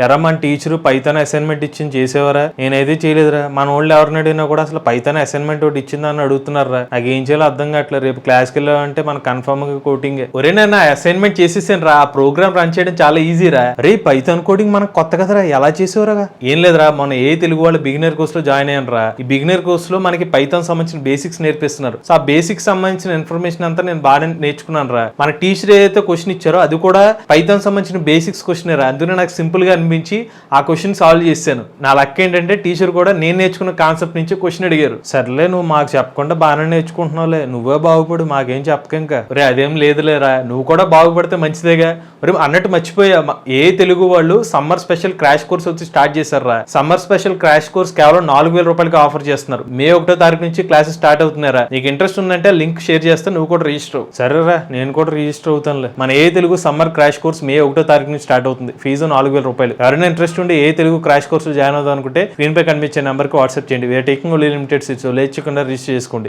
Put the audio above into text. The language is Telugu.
ఎరా మన టీచర్ పైథాన్ అసైన్మెంట్ ఇచ్చింది చేసేవారా? నేనైతే చేయలేదురా. మన వాళ్ళు ఎవరిని అడిగినా కూడా అసలు పైథాన్ అసైన్మెంట్ ఒకటి ఇచ్చిందని అడుగుతున్నారా. నాకు ఏం చేయాలో అర్థం కావట్లేదు. రేపు క్లాస్కి వెళ్ళాలంటే మన కన్ఫర్మ్ గా కోటింగ్. ఒరే నేను అసైన్మెంట్ చేసేసాను రా. ఆ ప్రోగ్రామ్ రన్ చేయడం చాలా ఈజీ రా. రే పైథాన్ కోడింగ్ మనకు కొత్త కదరా, ఎలా చేసేవరా? ఏం లేదురా, మన ఏ తెలుగు వాళ్ళు బిగినర్ కోర్స్ లో జాయిన్ అయ్యాను రా. ఈ బిగినర్ కోర్స్ లో మనకి పైథాన్ సంబంధించిన బేసిక్స్ నేర్పిస్తున్నారు. సో ఆ బేసిక్స్ సంబంధించిన ఇన్ఫర్మేషన్ అంతా నేను బాగా నేర్చుకున్నాను రా. మన టీచర్ ఏదైతే క్వశ్చన్ ఇచ్చారో అది కూడా పైథాన్ సంబంధించిన బేసిక్స్ క్వశ్చన్ రా. అందులో నాకు సింపుల్ గా అనిపించి ఆ క్వశ్చన్ సాల్వ్ చేశాను. నా లక్ ఏంటంటే టీచర్ కూడా నేను నేర్చుకున్న కాన్సెప్ట్ నుంచి క్వశ్చన్ అడిగారు. సర్లే నువ్వు మాకు చెప్పకుండా బాగానే నేర్చుకుంటున్నావులే, నువ్వే బాగుపడు, మాకేం చెప్పక ఇంకా. రే అదేం లేదులేరా, నువ్వు కూడా బాగుపడితే మంచిదేగా. మరి అన్నట్టు మర్చిపోయా, ఏ తెలుగు వాళ్ళు సమ్మర్ స్పెషల్ క్రాష్ కోర్స్ వచ్చి స్టార్ట్ చేశారా. సమ్మర్ స్పెషల్ క్రాష్ కోర్స్ కేవలం 4,000 రూపాయలకి ఆఫర్ చేస్తున్నారు. మే 1వ తారీఖు నుంచి క్లాసెస్ స్టార్ట్ అవుతున్నారా. నీకు ఇంట్రెస్ట్ ఉందంటే లింక్ షేర్ చేస్తే నువ్వు కూడా రిజిస్టర్ అవ్వు. సరేరా నేను కూడా రిజిస్టర్ అవుతానులే. మన ఏ తెలుగు సమ్మర్ క్రాష్ కోర్స్ మే 1వ తారీఖు నుంచి స్టార్ట్ అవుతుంది. ఫీజు 4,000 రూపాయలు. ఎవరైనా ఇంట్రెస్ట్ ఉండి ఏ తెలుగు క్రాష్ కోర్సు జాయిన్ అవుదాం అనుకుంటే స్క్రీన్ పై కనిపించే నెంబర్కి వాట్సాప్ చేయండి. We're taking only limited seats, లేచకుండా రిజిస్టర్ చేసుకోండి.